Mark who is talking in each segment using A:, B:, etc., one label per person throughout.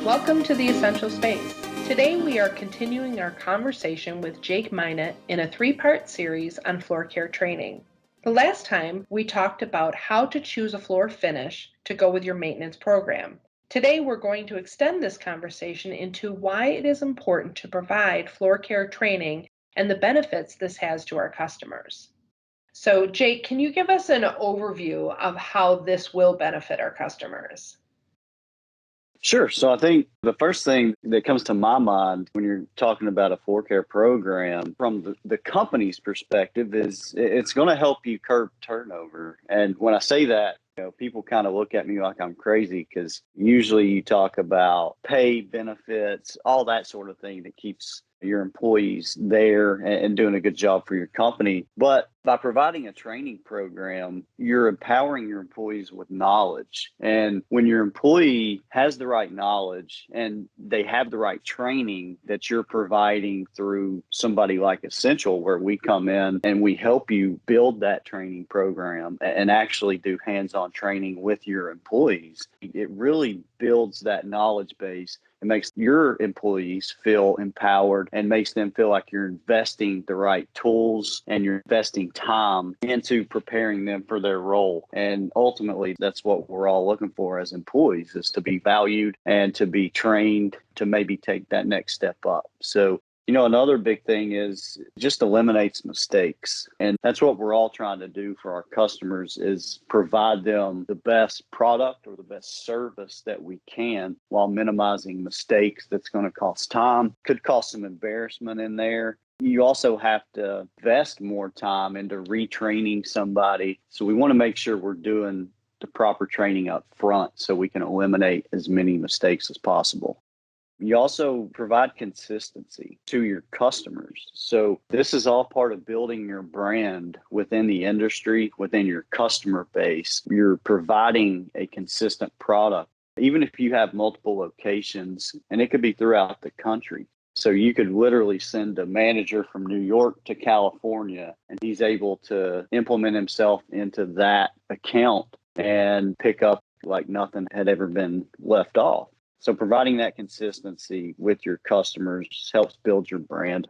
A: Welcome to the Essential Space. Today we are continuing our conversation with Jake Minot in a three-part series on floor care training. The last time we talked about how to choose a floor finish to go with your maintenance program. Today we're going to extend this conversation into why it is important to provide floor care training and the benefits this has to our customers. So Jake, can you give us an overview of how this will benefit our customers?
B: Sure. So I think the first thing that comes to my mind when you're talking about a floor care program from the company's perspective is it's going to help you curb turnover. And when I say that, people kind of look at me like I'm crazy because usually you talk about pay, benefits, all that sort of thing that keeps your employees there and doing a good job for your company. But by providing a training program, you're empowering your employees with knowledge. And when your employee has the right knowledge and they have the right training that you're providing through somebody like Essential, where we come in and we help you build that training program and actually do hands-on training with your employees, it really builds that knowledge base. It makes your employees feel empowered and makes them feel like you're investing the right tools and you're investing time into preparing them for their role. And ultimately, that's what we're all looking for as employees, is to be valued and to be trained to maybe take that next step up. So another big thing is just eliminates mistakes. And that's what we're all trying to do for our customers, is provide them the best product or the best service that we can while minimizing mistakes. That's going to cost time, could cost some embarrassment in there. You also have to invest more time into retraining somebody. So we want to make sure we're doing the proper training up front so we can eliminate as many mistakes as possible. You also provide consistency to your customers. So this is all part of building your brand within the industry, within your customer base. You're providing a consistent product, even if you have multiple locations, and it could be throughout the country. So you could literally send a manager from New York to California, and he's able to implement himself into that account and pick up like nothing had ever been left off. So providing that consistency with your customers helps build your brand.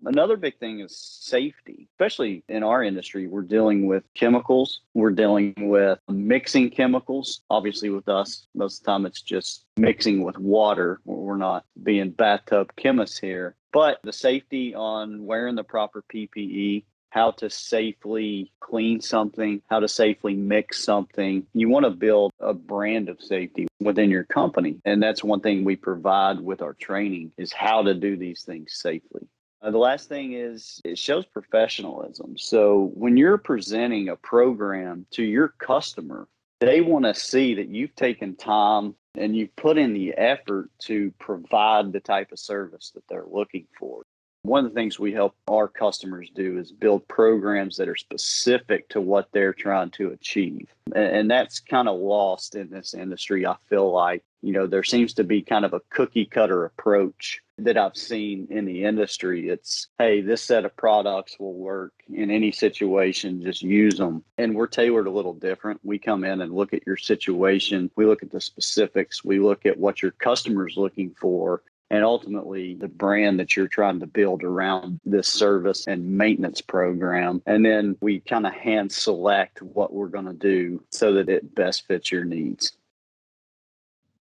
B: Another big thing is safety, especially in our industry. We're dealing with chemicals. We're dealing with mixing chemicals. Obviously, with us, most of the time it's just mixing with water. We're not being bathtub chemists here. But the safety on wearing the proper PPE, how to safely clean something, how to safely mix something. You want to build a brand of safety within your company. And that's one thing we provide with our training, is how to do these things safely. The last thing is it shows professionalism. So when you're presenting a program to your customer, they want to see that you've taken time and you've put in the effort to provide the type of service that they're looking for. One of the things we help our customers do is build programs that are specific to what they're trying to achieve. And that's kind of lost in this industry. I feel like, there seems to be kind of a cookie cutter approach that I've seen in the industry. It's, hey, this set of products will work in any situation, just use them. And we're tailored a little different. We come in and look at your situation. We look at the specifics. We look at what your customer's looking for, and ultimately the brand that you're trying to build around this service and maintenance program. And then we kind of hand select what we're going to do so that it best fits your needs.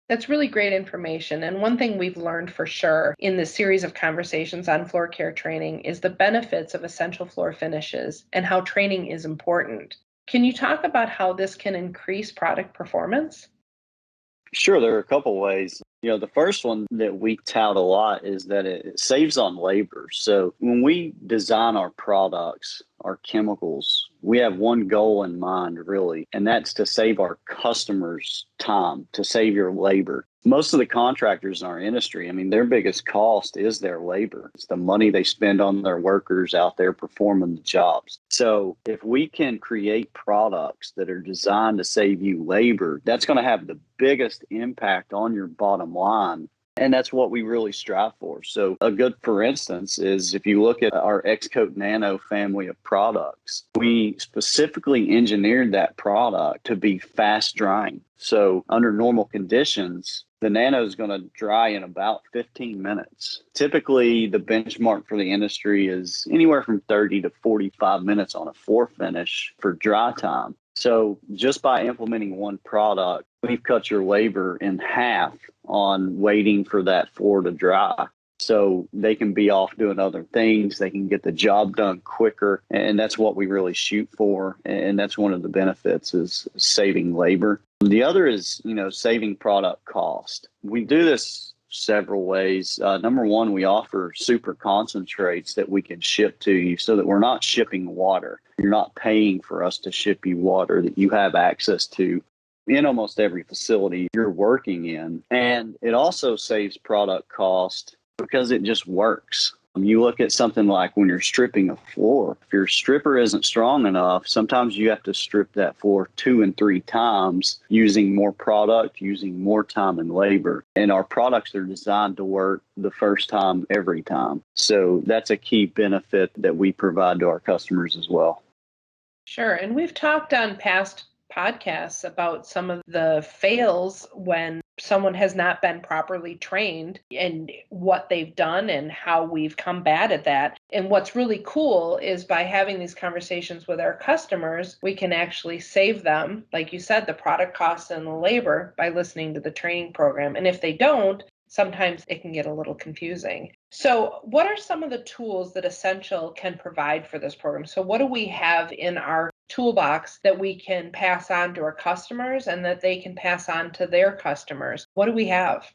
A: That's really great information. And one thing we've learned for sure in this series of conversations on floor care training is the benefits of essential floor finishes and how training is important. Can you talk about how this can increase product performance?
B: Sure, there are a couple ways. The first one that we tout a lot is that it saves on labor. So when we design our products, our chemicals, we have one goal in mind, really, and that's to save our customers time, to save your labor. Most of the contractors in our industry, their biggest cost is their labor. It's the money they spend on their workers out there performing the jobs. So if we can create products that are designed to save you labor, that's going to have the biggest impact on your bottom line. And that's what we really strive for. So a good, for instance, is if you look at our X-Coat Nano family of products, we specifically engineered that product to be fast drying. So under normal conditions, The Nano is going to dry in about 15 minutes. Typically, the benchmark for the industry is anywhere from 30 to 45 minutes on a floor finish for dry time. So just by implementing one product, we've cut your labor in half on waiting for that floor to dry. So they can be off doing other things. They can get the job done quicker. And that's what we really shoot for. And that's one of the benefits is saving labor. The other is, saving product cost. We do this several ways. Number one, we offer super concentrates that we can ship to you so that we're not shipping water. You're not paying for us to ship you water, that you have access to in almost every facility you're working in. And it also saves product cost because it just works. You look at something like when you're stripping a floor, if your stripper isn't strong enough, sometimes you have to strip that floor 2 and 3 times using more product, using more time and labor. And our products are designed to work the first time, every time. So that's a key benefit that we provide to our customers as well.
A: Sure. And we've talked on past podcasts about some of the fails when someone has not been properly trained and what they've done and how we've combated that. And what's really cool is by having these conversations with our customers, we can actually save them, like you said, the product costs and the labor by listening to the training program. And if they don't, sometimes it can get a little confusing. So what are some of the tools that Essential can provide for this program? So what do we have in our toolbox that we can pass on to our customers and that they can pass on to their customers? What do we have?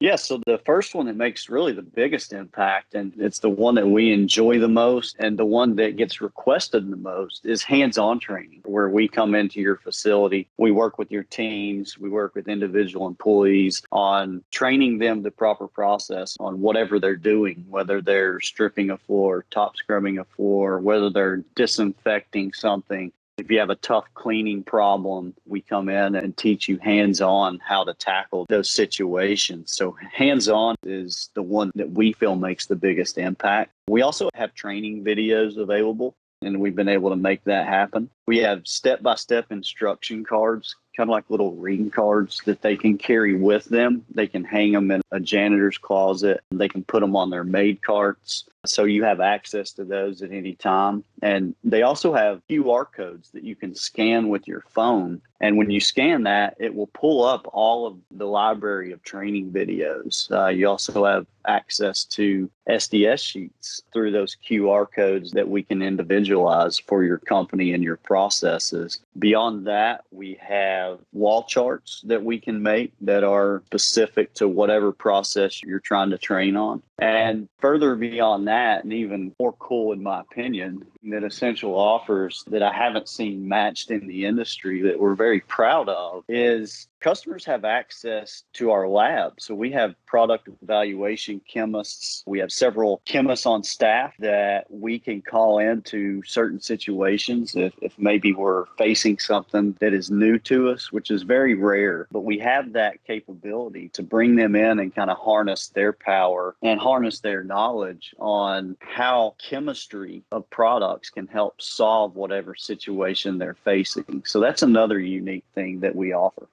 B: Yeah, so the first one that makes really the biggest impact, and it's the one that we enjoy the most and the one that gets requested the most, is hands-on training, where we come into your facility, we work with your teams, we work with individual employees on training them the proper process on whatever they're doing, whether they're stripping a floor, top scrubbing a floor, whether they're disinfecting something. If you have a tough cleaning problem, we come in and teach you hands-on how to tackle those situations. So hands-on is the one that we feel makes the biggest impact. We also have training videos available, and we've been able to make that happen. We have step-by-step instruction cards, kind of like little reading cards that they can carry with them. They can hang them in a janitor's closet. They can put them on their maid carts. So you have access to those at any time. And they also have QR codes that you can scan with your phone. And when you scan that, it will pull up all of the library of training videos. You also have access to SDS sheets through those QR codes that we can individualize for your company and your processes. Beyond that, we have wall charts that we can make that are specific to whatever process you're trying to train on. And further beyond that, and even more cool in my opinion, that Essential offers that I haven't seen matched in the industry that we're very proud of is customers have access to our lab. So we have product evaluation chemists. We have several chemists on staff that we can call into certain situations if maybe we're facing something that is new to us, which is very rare. But we have that capability to bring them in and kind of harness their power and harness their knowledge on how chemistry of products can help solve whatever situation they're facing. So that's another unique thing that we offer.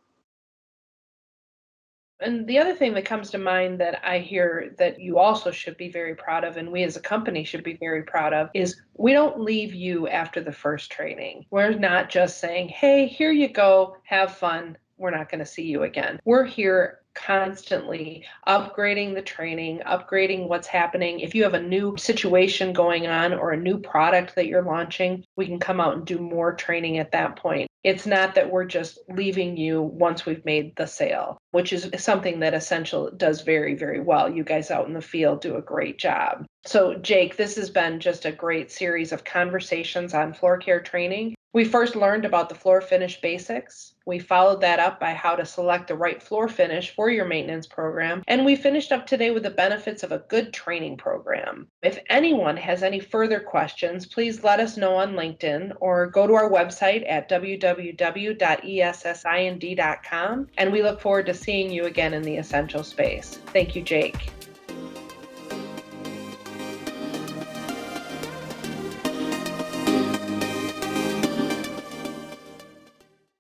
A: And the other thing that comes to mind that I hear that you also should be very proud of, and we as a company should be very proud of, is we don't leave you after the first training. We're not just saying, hey, here you go, have fun. We're not going to see you again. We're here constantly upgrading the training, upgrading what's happening. If you have a new situation going on or a new product that you're launching, we can come out and do more training at that point. It's not that we're just leaving you once we've made the sale, which is something that Essential does very, very well. You guys out in the field do a great job. So, Jake, this has been just a great series of conversations on floor care training. We first learned about the floor finish basics. We followed that up by how to select the right floor finish for your maintenance program. And we finished up today with the benefits of a good training program. If anyone has any further questions, please let us know on LinkedIn or go to our website at www.essind.com. And we look forward to seeing you again in the Essential space. Thank you, Jake.